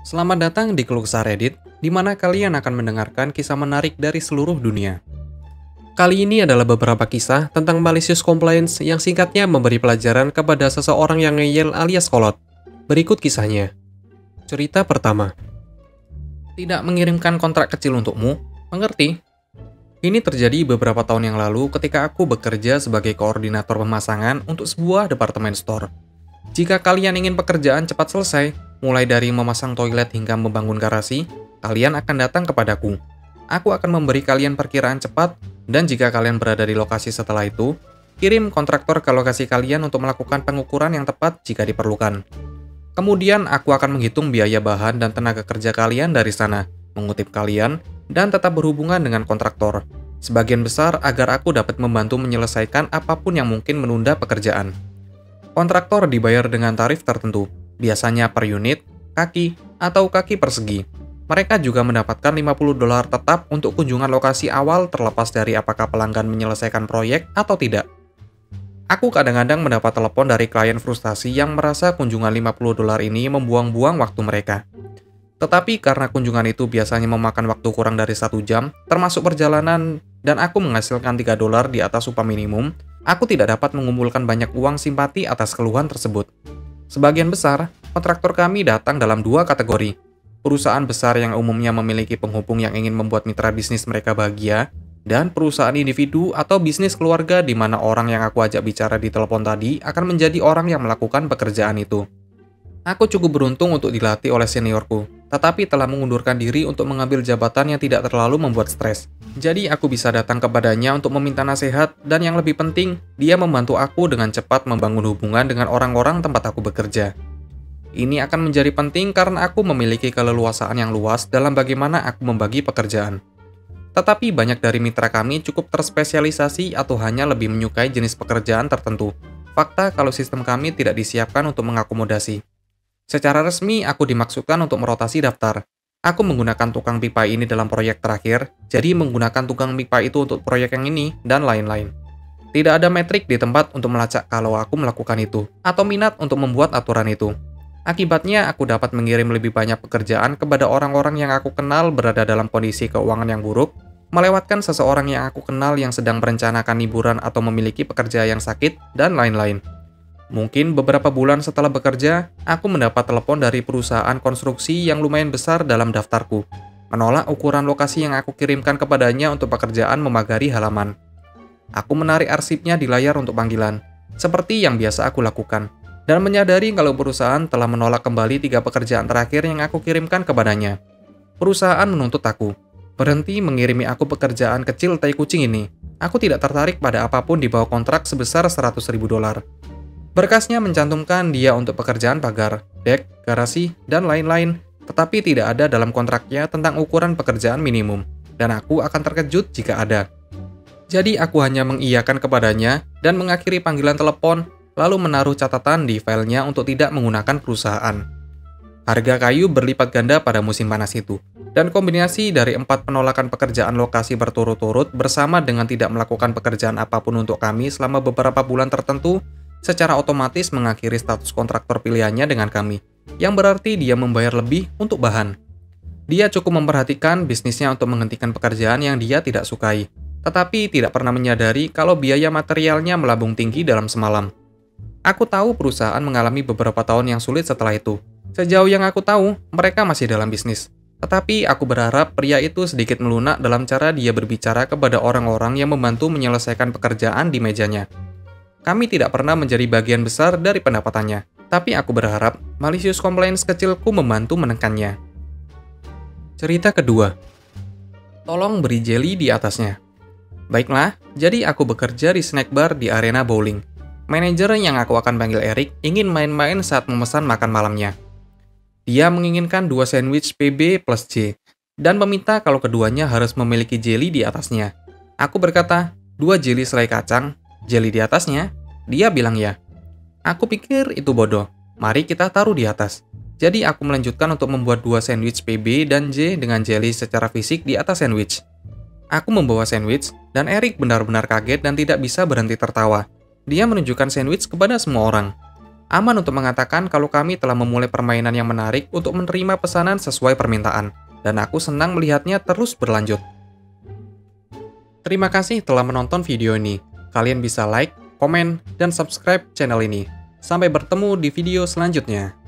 Selamat datang di Keluh Kesah Reddit, di mana kalian akan mendengarkan kisah menarik dari seluruh dunia. Kali ini adalah beberapa kisah tentang malicious compliance yang singkatnya memberi pelajaran kepada seseorang yang ngeyel alias kolot. Berikut kisahnya. Cerita pertama. Tidak mengirimkan kontrak kecil untukmu, mengerti? Ini terjadi beberapa tahun yang lalu ketika aku bekerja sebagai koordinator pemasangan untuk sebuah departemen store. Jika kalian ingin pekerjaan cepat selesai, mulai dari memasang toilet hingga membangun garasi, kalian akan datang kepadaku. Aku akan memberi kalian perkiraan cepat, dan jika kalian berada di lokasi setelah itu, kirim kontraktor ke lokasi kalian untuk melakukan pengukuran yang tepat jika diperlukan. Kemudian aku akan menghitung biaya bahan dan tenaga kerja kalian dari sana, mengutip kalian, dan tetap berhubungan dengan kontraktor. Sebagian besar agar aku dapat membantu menyelesaikan apapun yang mungkin menunda pekerjaan. Kontraktor dibayar dengan tarif tertentu, biasanya per unit, kaki, atau kaki persegi. Mereka juga mendapatkan $50 tetap untuk kunjungan lokasi awal terlepas dari apakah pelanggan menyelesaikan proyek atau tidak. Aku kadang-kadang mendapat telepon dari klien frustasi yang merasa kunjungan $50 ini membuang-buang waktu mereka. Tetapi karena kunjungan itu biasanya memakan waktu kurang dari 1 jam, termasuk perjalanan, dan aku menghasilkan $3 di atas upah minimum, aku tidak dapat mengumpulkan banyak uang simpati atas keluhan tersebut. Sebagian besar, kontraktor kami datang dalam 2 kategori. Perusahaan besar yang umumnya memiliki penghubung yang ingin membuat mitra bisnis mereka bahagia, dan perusahaan individu atau bisnis keluarga di mana orang yang aku ajak bicara di telepon tadi akan menjadi orang yang melakukan pekerjaan itu. Aku cukup beruntung untuk dilatih oleh seniorku, tetapi telah mengundurkan diri untuk mengambil jabatan yang tidak terlalu membuat stres. Jadi aku bisa datang kepadanya untuk meminta nasihat, dan yang lebih penting, dia membantu aku dengan cepat membangun hubungan dengan orang-orang tempat aku bekerja. Ini akan menjadi penting karena aku memiliki keleluasaan yang luas dalam bagaimana aku membagi pekerjaan. Tetapi banyak dari mitra kami cukup terspesialisasi atau hanya lebih menyukai jenis pekerjaan tertentu. Fakta kalau sistem kami tidak disiapkan untuk mengakomodasi. Secara resmi, aku dimaksudkan untuk merotasi daftar. Aku menggunakan tukang pipa ini dalam proyek terakhir, jadi menggunakan tukang pipa itu untuk proyek yang ini, dan lain-lain. Tidak ada metrik di tempat untuk melacak kalau aku melakukan itu, atau minat untuk membuat aturan itu. Akibatnya, aku dapat mengirim lebih banyak pekerjaan kepada orang-orang yang aku kenal berada dalam kondisi keuangan yang buruk, melewatkan seseorang yang aku kenal yang sedang merencanakan liburan atau memiliki pekerja yang sakit, dan lain-lain. Mungkin beberapa bulan setelah bekerja, aku mendapat telepon dari perusahaan konstruksi yang lumayan besar dalam daftarku, menolak ukuran lokasi yang aku kirimkan kepadanya untuk pekerjaan memagari halaman. Aku menarik arsipnya di layar untuk panggilan, seperti yang biasa aku lakukan, dan menyadari kalau perusahaan telah menolak kembali 3 pekerjaan terakhir yang aku kirimkan kepadanya. Perusahaan menuntut aku, berhenti mengirimi aku pekerjaan kecil tai kucing ini. Aku tidak tertarik pada apapun di bawah kontrak sebesar $100.000. Berkasnya mencantumkan dia untuk pekerjaan pagar, dek, garasi, dan lain-lain, tetapi tidak ada dalam kontraknya tentang ukuran pekerjaan minimum, dan aku akan terkejut jika ada. Jadi aku hanya mengiyakan kepadanya dan mengakhiri panggilan telepon, lalu menaruh catatan di filenya untuk tidak menggunakan perusahaan. Harga kayu berlipat ganda pada musim panas itu, dan kombinasi dari 4 penolakan pekerjaan lokasi berturut-turut bersama dengan tidak melakukan pekerjaan apapun untuk kami selama beberapa bulan tertentu, secara otomatis mengakhiri status kontraktor pilihannya dengan kami, yang berarti dia membayar lebih untuk bahan. Dia cukup memperhatikan bisnisnya untuk menghentikan pekerjaan yang dia tidak sukai, tetapi tidak pernah menyadari kalau biaya materialnya melambung tinggi dalam semalam. Aku tahu perusahaan mengalami beberapa tahun yang sulit setelah itu. Sejauh yang aku tahu, mereka masih dalam bisnis. Tetapi aku berharap pria itu sedikit melunak dalam cara dia berbicara kepada orang-orang yang membantu menyelesaikan pekerjaan di mejanya. Kami tidak pernah menjadi bagian besar dari pendapatannya, tapi aku berharap malicious compliance kecilku membantu menekannya. Cerita kedua. Tolong beri jelly di atasnya. Baiklah, jadi aku bekerja di snack bar di arena bowling. Manajer yang aku akan panggil Eric ingin main-main saat memesan makan malamnya. Dia menginginkan 2 sandwich PB plus J, dan meminta kalau keduanya harus memiliki jelly di atasnya. Aku berkata, 2 jelly selai kacang, jelly di atasnya? Dia bilang ya. Aku pikir itu bodoh. Mari kita taruh di atas. Jadi aku melanjutkan untuk membuat 2 sandwich PB dan J dengan jelly secara fisik di atas sandwich. Aku membawa sandwich, dan Eric benar-benar kaget dan tidak bisa berhenti tertawa. Dia menunjukkan sandwich kepada semua orang. Aman untuk mengatakan kalau kami telah memulai permainan yang menarik untuk menerima pesanan sesuai permintaan, dan aku senang melihatnya terus berlanjut. Terima kasih telah menonton video ini. Kalian bisa like, komen, dan subscribe channel ini. Sampai bertemu di video selanjutnya.